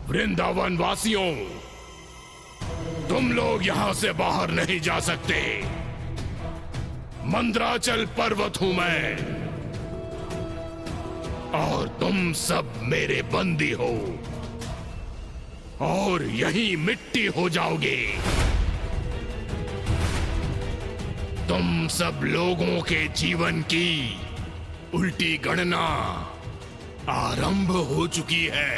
वृंदावन वासियों, तुम लोग यहां से बाहर नहीं जा सकते। मंद्राचल पर्वत हूं मैं और तुम सब मेरे बंदी हो और यहीं मिट्टी हो जाओगे। तुम सब लोगों के जीवन की उल्टी गणना आरंभ हो चुकी है।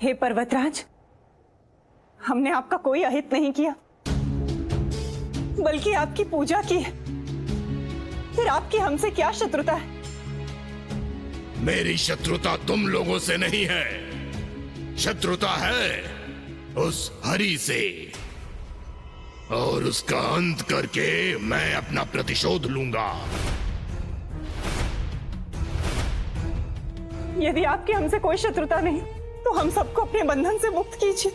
हे पर्वतराज, हमने आपका कोई अहित नहीं किया, बल्कि आपकी पूजा की है। फिर आपकी हमसे क्या शत्रुता है? मेरी शत्रुता तुम लोगों से नहीं है, शत्रुता है उस हरि से, और उसका अंत करके मैं अपना प्रतिशोध लूंगा। यदि आपकी हमसे कोई शत्रुता नहीं तो हम सबको अपने बंधन से मुक्त कीजिए।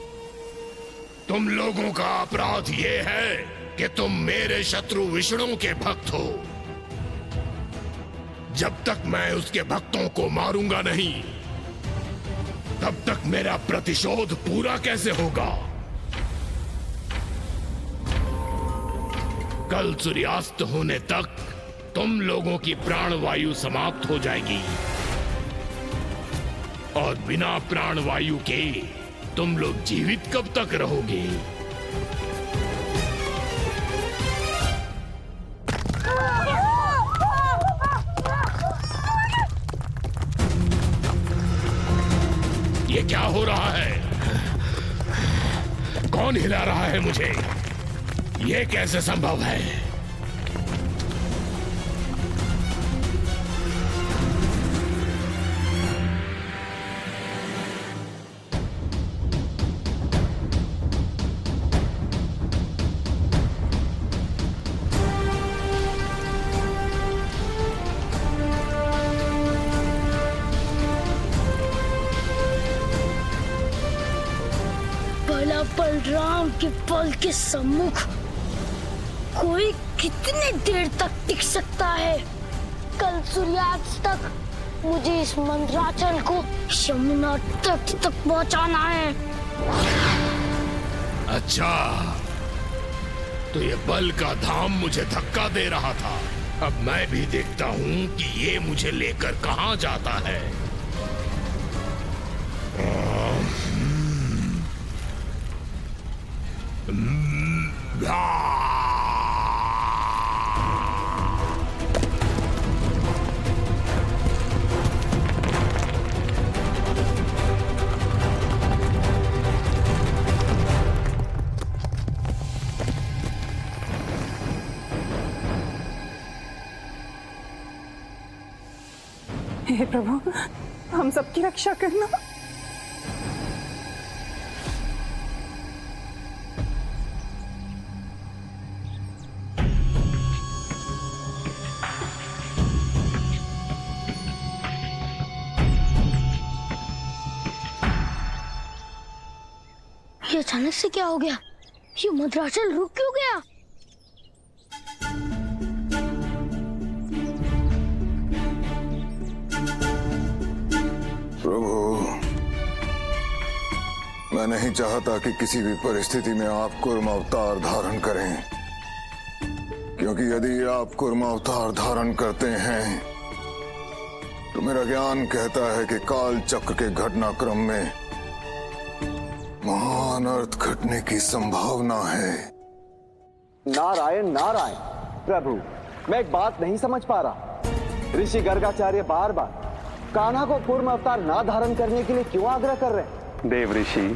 तुम लोगों का अपराध यह है कि तुम मेरे शत्रु विष्णु के भक्त हो। जब तक मैं उसके भक्तों को मारूंगा नहीं, तब तक मेरा प्रतिशोध पूरा कैसे होगा? कल सूर्यास्त होने तक तुम लोगों की प्राणवायु समाप्त हो जाएगी और बिना प्राणवायु के तुम लोग जीवित कब तक रहोगे? ये क्या हो रहा है? कौन हिला रहा है मुझे? ये कैसे संभव है? बलराम के पल के सम्मुख कोई कितने देर तक टिक सकता है? कल सूर्यास्त तक मुझे इस मंदराचल को यमुना तट तक पहुंचाना है। अच्छा, तो ये बल का धाम मुझे धक्का दे रहा था। अब मैं भी देखता हूं कि ये मुझे लेकर कहां जाता है। हे प्रभु, हम सबकी रक्षा करना। ये अचानक से क्या हो गया? ये मंदराचल रुक क्यों गया? प्रभु, मैं नहीं चाहता कि किसी भी परिस्थिति में आप कूर्म अवतार धारण करें, क्योंकि यदि आप कूर्म अवतार धारण करते हैं तो मेरा ज्ञान कहता है कि काल चक्र के घटनाक्रम में महान अर्थ घटने की संभावना है। नारायण नारायण। प्रभु, मैं एक बात नहीं समझ पा रहा। ऋषि गर्गाचार्य बार बार कान्हा को कूर्म अवतार ना धारण करने के लिए क्यों आग्रह कर रहे हैं? देव ऋषि,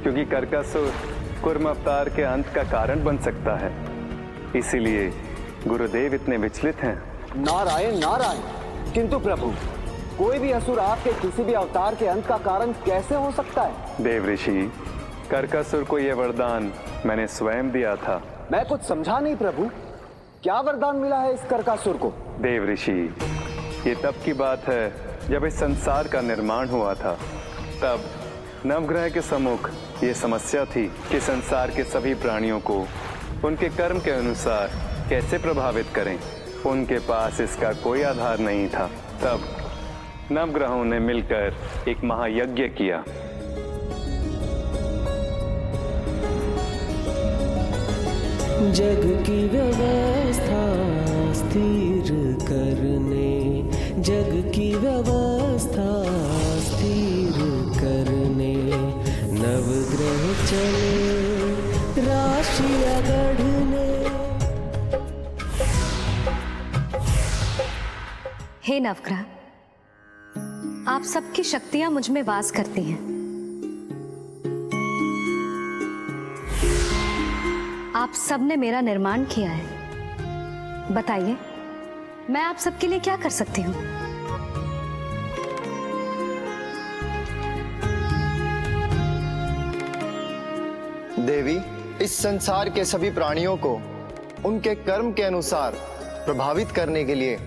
क्योंकि कर्कासुर कूर्म अवतार के अंत का कारण बन सकता है, इसीलिए गुरुदेव इतने विचलित हैं। नारायण नारायण। किंतु प्रभु, कोई भी असुर आपके किसी भी अवतार के अंत का कारण कैसे हो सकता है? देव ऋषि, कर्कासुर को यह वरदान मैंने स्वयं दिया था। मैं कुछ समझा नहीं प्रभु, क्या वरदान मिला है इस कर्कासुर को? देव ऋषि, ये तब की बात है जब इस संसार का निर्माण हुआ था। तब नवग्रह के सम्मुख ये समस्या थी कि संसार के सभी प्राणियों को उनके कर्म के अनुसार कैसे प्रभावित करें। उनके पास इसका कोई आधार नहीं था। तब नवग्रहों ने मिलकर एक महायज्ञ किया। जग की व्यवस्था स्थिर करने, जग की व्यवस्था स्थिर करने, नवग्रह चले राशियां गढ़ने। हे नवग्रह, आप सबकी शक्तियां मुझ में वास करती हैं। आप सब ने मेरा निर्माण किया है। बताइए, मैं आप सबके लिए क्या कर सकती हूँ? देवी, इस संसार के सभी प्राणियों को उनके कर्म के अनुसार प्रभावित करने के लिए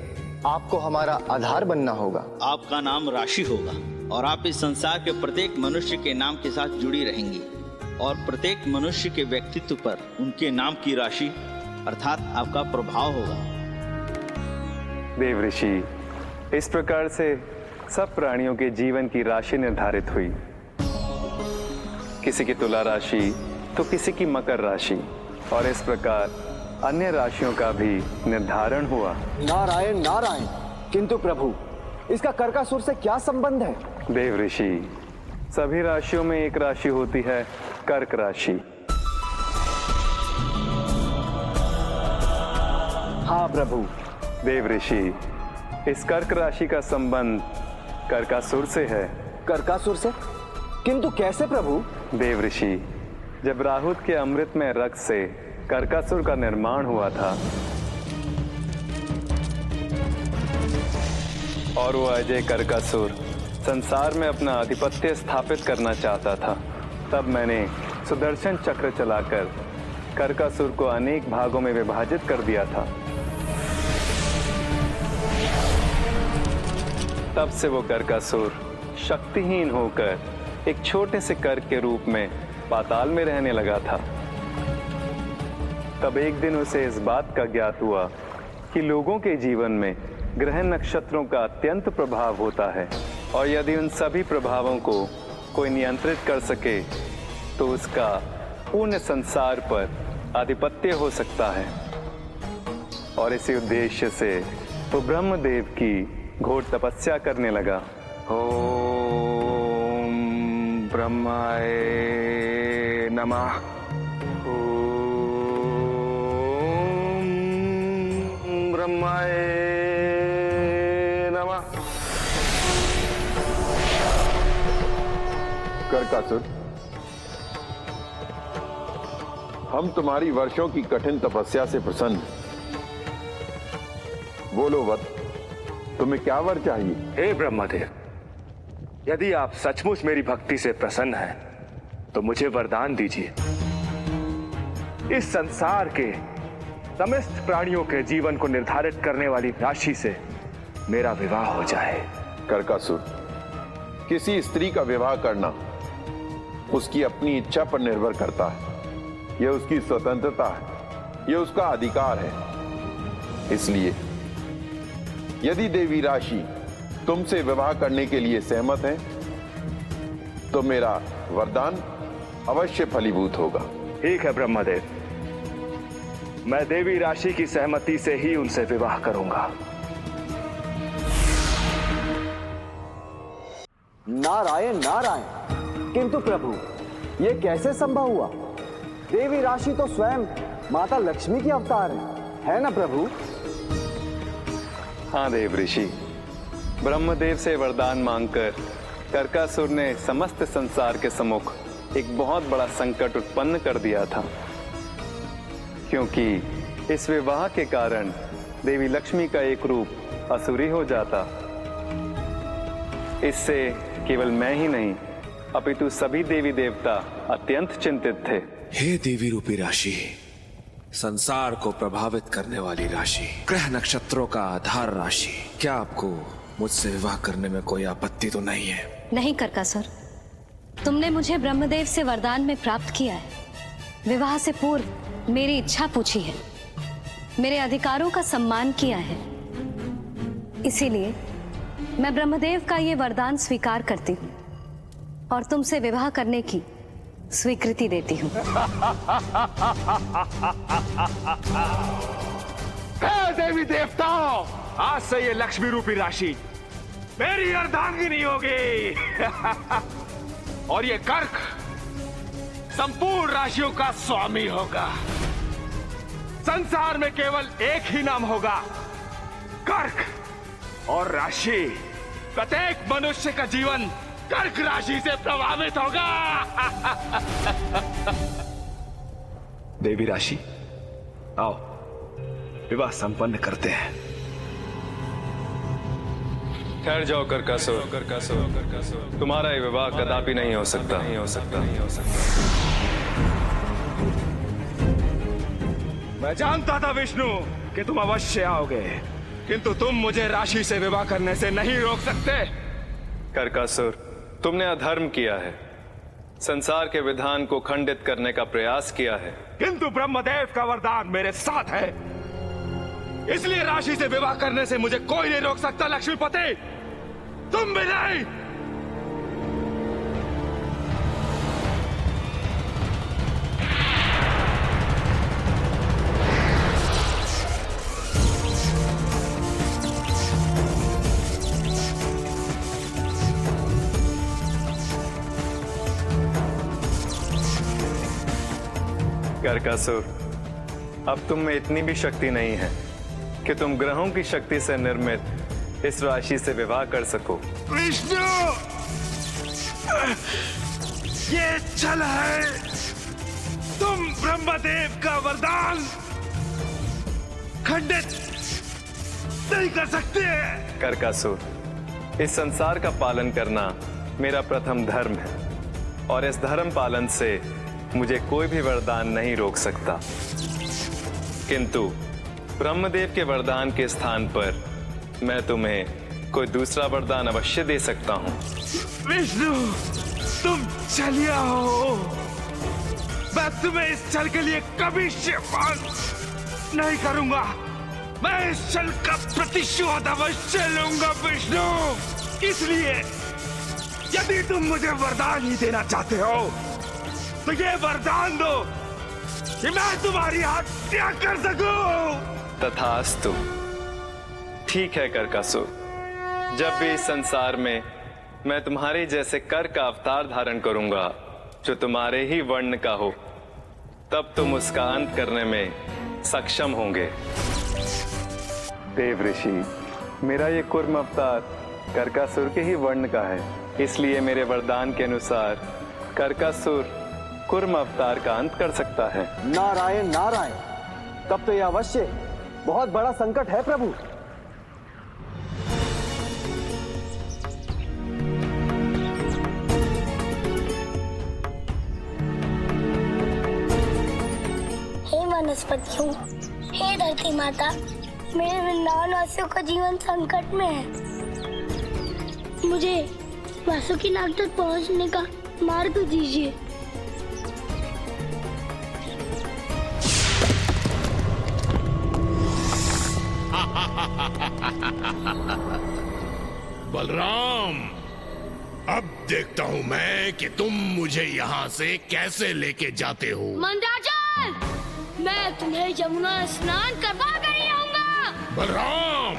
आपको हमारा आधार बनना होगा। आपका नाम राशि होगा और आप इस संसार के प्रत्येक मनुष्य के नाम के साथ जुड़ी रहेंगी और प्रत्येक मनुष्य के व्यक्तित्व पर उनके नाम की राशि अर्थात आपका प्रभाव होगा। देव ऋषि, इस प्रकार से सब प्राणियों के जीवन की राशि निर्धारित हुई। किसी की तुला राशि तो किसी की मकर राशि, और इस प्रकार अन्य राशियों का भी निर्धारण हुआ। नारायण नारायण, किंतु प्रभु, इसका कर्कासुर से क्या संबंध है? देव ऋषि, सभी राशियों में एक राशि होती है कर्क राशि। हाँ प्रभु। देव ऋषि, इस कर्क राशि का संबंध कर्कासुर से है। कर्कासुर से? किंतु कैसे प्रभु? देव ऋषि, जब राहुत के अमृत में रक्त से कर्कासुर का निर्माण हुआ था और वो अजय कर्कासुर संसार में अपना आधिपत्य स्थापित करना चाहता था, तब मैंने सुदर्शन चक्र चलाकर कर्कासुर को अनेक भागों में विभाजित कर दिया था। तब से वो कर्कासुर शक्तिहीन होकर एक छोटे से कर्क के रूप में पाताल में रहने लगा था। तब एक दिन उसे इस बात का ज्ञात हुआ कि लोगों के जीवन में ग्रह नक्षत्रों का अत्यंत प्रभाव होता है और यदि उन सभी प्रभावों को कोई नियंत्रित कर सके तो उसका पूर्ण संसार पर आधिपत्य हो सकता है। और इसी उद्देश्य से वो ब्रह्मदेव की घोर तपस्या करने लगा। ओम ब्रह्माय नमः। ओम ब्रह्माय नमः। कर्कासुर, हम तुम्हारी वर्षों की कठिन तपस्या से प्रसन्न। बोलो वत, तुम्हें क्या वर चाहिए? हे ब्रह्मदेव, यदि आप सचमुच मेरी भक्ति से प्रसन्न हैं, तो मुझे वरदान दीजिए। इस संसार के समस्त प्राणियों के जीवन को निर्धारित करने वाली राशि से मेरा विवाह हो जाए। कर्कासुर, किसी स्त्री का विवाह करना उसकी अपनी इच्छा पर निर्भर करता है। यह उसकी स्वतंत्रता है, यह उसका अधिकार है। इसलिए यदि देवी राशि तुमसे विवाह करने के लिए सहमत है तो मेरा वरदान अवश्य फलीभूत होगा। ठीक है ब्रह्मदेव, मैं देवी राशि की सहमति से ही उनसे विवाह करूंगा। नारायण नारायण, किंतु प्रभु, ये कैसे संभव हुआ? देवी राशि तो स्वयं माता लक्ष्मी की अवतार है ना प्रभु? हाँ देव ऋषि, ब्रह्मदेव से वरदान मांगकर कर्कासुर ने समस्त संसार के सम्मुख एक बहुत बड़ा संकट उत्पन्न कर दिया था, क्योंकि इस विवाह के कारण देवी लक्ष्मी का एक रूप असुरी हो जाता। इससे केवल मैं ही नहीं अपितु सभी देवी देवता अत्यंत चिंतित थे। हे देवी रूपी राशि, संसार को प्रभावित करने वाली राशि, ग्रह नक्षत्रों का आधार राशि, क्या आपको मुझसे विवाह करने में कोई आपत्ति तो नहीं है? नहीं कर्कासुर, तुमने मुझे ब्रह्मदेव से वरदान में प्राप्त किया है। विवाह से पूर्व मेरी इच्छा पूछी है, मेरे अधिकारों का सम्मान किया है। इसीलिए मैं ब्रह्मदेव का ये वरदान स्वीकार करती हूँ और तुमसे विवाह करने की स्वीकृति देती हूँ। देवी देवताओं, आज से ये लक्ष्मी रूपी राशि मेरी अर्धांगिनी होगी। और ये कर्क संपूर्ण राशियों का स्वामी होगा। संसार में केवल एक ही नाम होगा, कर्क। और राशि, प्रत्येक मनुष्य का जीवन कर्क राशि से प्रभावित होगा। देवी राशि, आओ विवाह संपन्न करते हैं। ठहर जाओ कर्कासुर, तुम्हारा ये विवाह कदापि नहीं हो सकता। मैं जानता था विष्णु कि तुम अवश्य आओगे, किंतु तुम मुझे राशि से विवाह करने से नहीं रोक सकते। कर्कासुर, तुमने अधर्म किया है, संसार के विधान को खंडित करने का प्रयास किया है। किंतु ब्रह्मदेव का वरदान मेरे साथ है, इसलिए राशि से विवाह करने से मुझे कोई नहीं रोक सकता। लक्ष्मीपति, तुम भी नहीं। कर्कासुर, अब तुम में इतनी भी शक्ति नहीं है कि तुम ग्रहों की शक्ति से निर्मित इस राशि से विवाह कर सको। विष्णु, ये छल है। तुम ब्रह्मदेव का वरदान खंडित नहीं कर सकते। कर्कासुर, इस संसार का पालन करना मेरा प्रथम धर्म है और इस धर्म पालन से मुझे कोई भी वरदान नहीं रोक सकता। किंतु ब्रह्मदेव के वरदान के स्थान पर मैं तुम्हें कोई दूसरा वरदान अवश्य दे सकता हूँ। विष्णु, तुम छलिया हो। मैं तुम्हें इस छल के लिए कभी क्षमा नहीं करूंगा। मैं इस छल का प्रतिशोध अवश्य लूंगा विष्णु। इसलिए यदि तुम मुझे वरदान ही देना चाहते हो तो ये वरदान दो कि मैं तुम्हारी हत्या कर सकूं। तथास्तु। ठीक है कर्कासुर, जब भी इस संसार में मैं तुम्हारे जैसे कर का अवतार धारण करूंगा जो तुम्हारे ही वर्ण का हो, तब तुम उसका अंत करने में सक्षम होंगे। देव ऋषि, मेरा ये कुर्म अवतार कर्कासुर के ही वर्ण का है, इसलिए मेरे वरदान के अनुसार कर्कासुर कुर्म अवतार का अंत कर सकता है। नारायण नारायण, तब तो यह अवश्य बहुत बड़ा संकट है प्रभु। हे वनस्पतियों, हे धरती माता, मेरे वृंदावन वासियों का जीवन संकट में है। मुझे वासुकी नाग तक पहुंचने का मार्ग दीजिए। बलराम, अब देखता हूँ मैं कि तुम मुझे यहाँ से कैसे लेके जाते हो। मंदराचल, मैं तुम्हें यमुना स्नान करवा कर ही आऊंगा। बलराम,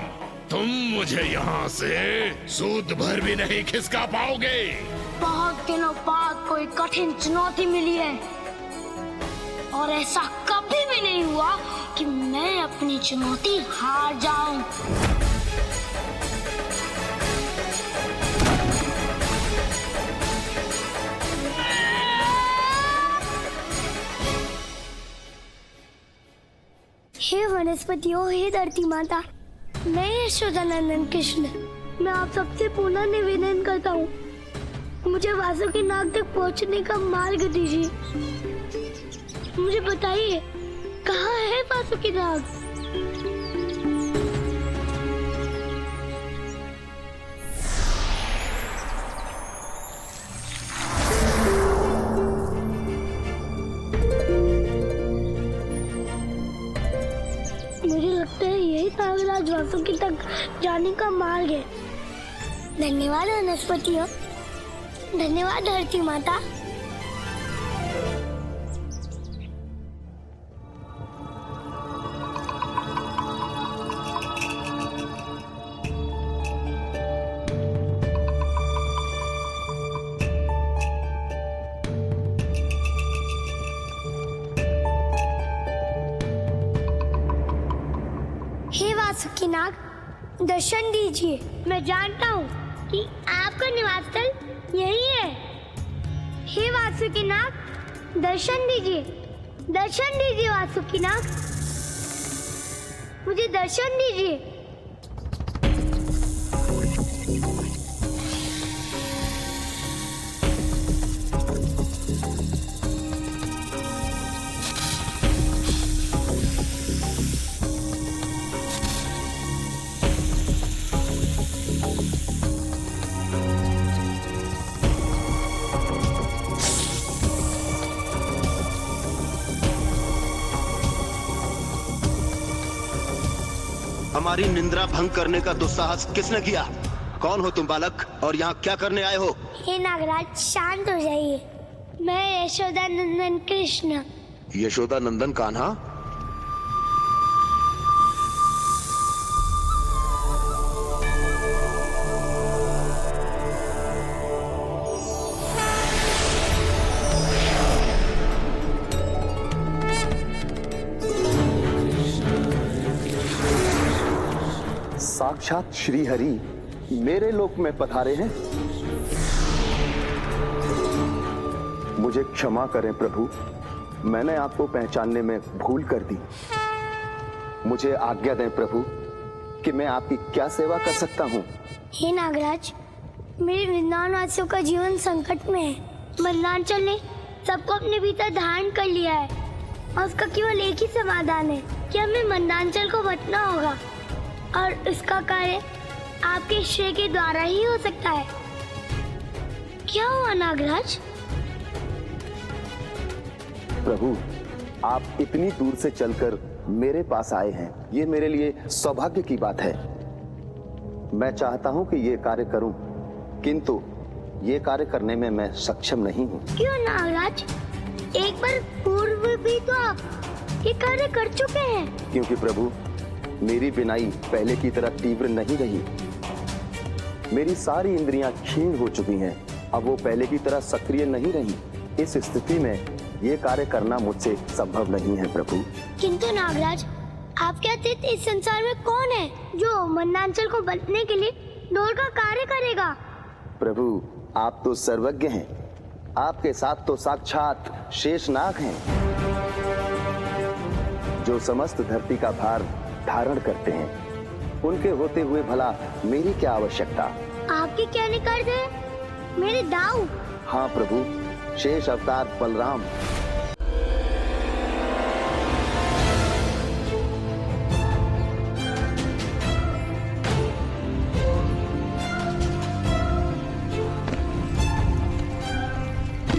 तुम मुझे यहाँ से सूद भर भी नहीं खिसका पाओगे। बहुत दिनों बाद कोई कठिन चुनौती मिली है और ऐसा कभी भी नहीं हुआ कि मैं अपनी चुनौती हार जाऊं। हे वनस्पतियों, हे धरती माता, मैं यशोदानंदन कृष्ण, मैं आप सबसे पुनः निवेदन करता हूँ, मुझे वासुकी नाग तक पहुँचने का मार्ग दीजिए। मुझे बताइए, कहाँ है वासुकी नाग? वासुकी तक जाने का मार्ग है। धन्यवाद वनस्पतियों, धन्यवाद धरती माता। हे वासुकीनाग, दर्शन दीजिए। मैं जानता हूँ कि आपका निवास स्थल यही है। हे वासुकीनाग, दर्शन दीजिए, दर्शन दीजिए वासुकीनाग, मुझे दर्शन दीजिए। हमारी निंद्रा भंग करने का दुस्साहस किसने किया? कौन हो तुम बालक और यहाँ क्या करने आए हो? हे नागराज, शांत हो जाइए। मैं यशोदा नंदन कृष्ण। यशोदा नंदन कान्हा? साक्षात श्री हरि मेरे लोक में पधारे हैं। मुझे क्षमा करें प्रभु, मैंने आपको पहचानने में भूल कर दी। मुझे आज्ञा दें प्रभु कि मैं आपकी क्या सेवा कर सकता हूँ। हे नागराज, मेरे वृंदावन वासियों का जीवन संकट में है। मंदांचल ने सबको अपने भीतर धारण कर लिया है और उसका केवल एक ही समाधान है कि हमें मंदांचल को बचना होगा और इसका कार्य आपके श्रेय के द्वारा ही हो सकता है। क्या हुआ नागराज? प्रभु, आप इतनी दूर से चलकर मेरे पास आए हैं, ये मेरे लिए सौभाग्य की बात है। मैं चाहता हूँ कि ये कार्य करूँ, किंतु ये कार्य करने में मैं सक्षम नहीं हूँ। क्यों नागराज? एक बार पूर्व भी तो आप ये कार्य कर चुके हैं। क्योंकि प्रभु, मेरी बिनाई पहले की तरह तीव्र नहीं रही। मेरी सारी इंद्रियां क्षीण हो चुकी हैं, अब वो पहले की तरह सक्रिय नहीं रही। इस स्थिति में ये कार्य करना मुझसे संभव नहीं है प्रभु। किंतु नागराज, आपके अतिरिक्त इस संसार में कौन है जो मंदांचल को बचने के लिए डोर का कार्य करेगा? प्रभु, आप तो सर्वज्ञ हैं। आपके साथ तो साक्षात शेषनाग हैं, जो समस्त धरती का भार धारण करते हैं। उनके होते हुए भला मेरी क्या आवश्यकता? आपके क्या निकट है? मेरे दाऊ? हाँ प्रभु, शेष अवतार बलराम।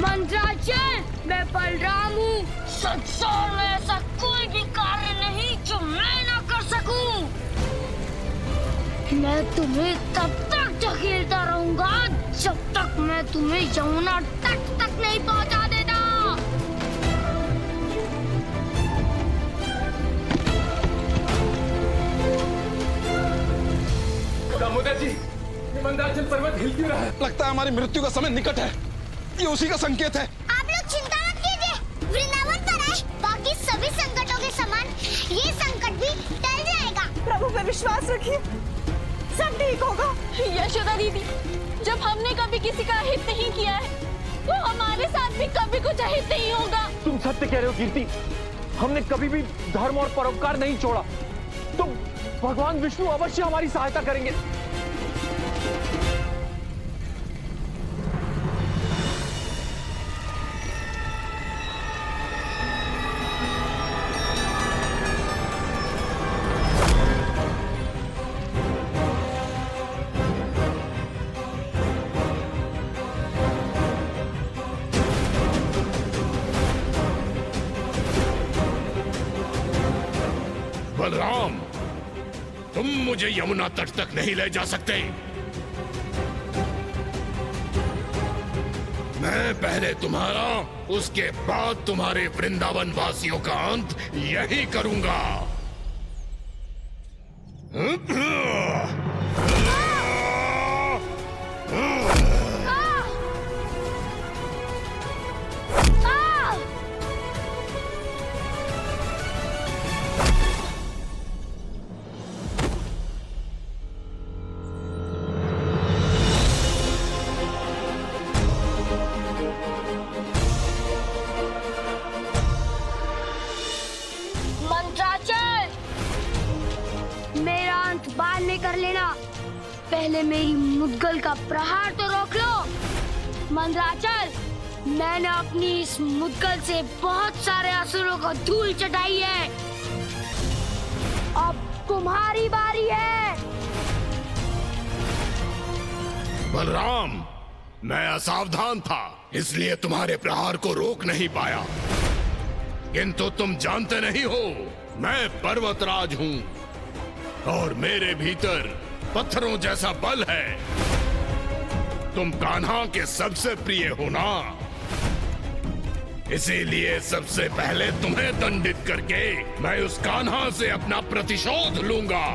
मंत्राचल, मैं बलराम हूँ। संसार में ऐसा कोई भी कार्य नहीं जो मैं ना कर सकूं। मैं तुम्हें तब तक धकेलता रहूंगा जब तक मैं तुम्हें यमुना तट तक नहीं पहुंचा देता। दामोदर जी, ये मंदांचल पर्वत हिल क्यों रहा है? लगता है हमारी मृत्यु का समय निकट है। ये उसी का संकेत है। आप लोग चिंता मत कीजिए, वृंदावन पर आए बाकी सभी संकटों के समान ये संकट भी टल जाएगा। प्रभु पे विश्वास रखिए, सब ठीक होगा। यशोदा दीदी, जब हमने कभी किसी का हित नहीं किया है तो हमारे साथ भी कभी कुछ अहित नहीं होगा। तुम सत्य कह रहे हो कीर्ति, हमने कभी भी धर्म और परोपकार नहीं छोड़ा। तो भगवान विष्णु अवश्य हमारी सहायता करेंगे। बलराम, तुम तुम मुझे यमुना तट तक नहीं ले जा सकते। मैं पहले तुम्हारा, उसके बाद तुम्हारे वृंदावन वासियों का अंत यही करूंगा। बाद में कर लेना, पहले मेरी मुद्गल का प्रहार तो रोक लो। मंदराचल, मैंने अपनी इस मुद्गल से बहुत सारे असुरों को धूल चटाई है। अब तुम्हारी बारी है। बलराम, मैं असावधान था, इसलिए तुम्हारे प्रहार को रोक नहीं पाया। किंतु तुम जानते नहीं हो, मैं पर्वतराज हूँ और मेरे भीतर पत्थरों जैसा बल है। तुम कान्हा के सबसे प्रिय हो ना, इसीलिए सबसे पहले तुम्हें दंडित करके मैं उस कान्हा से अपना प्रतिशोध लूंगा।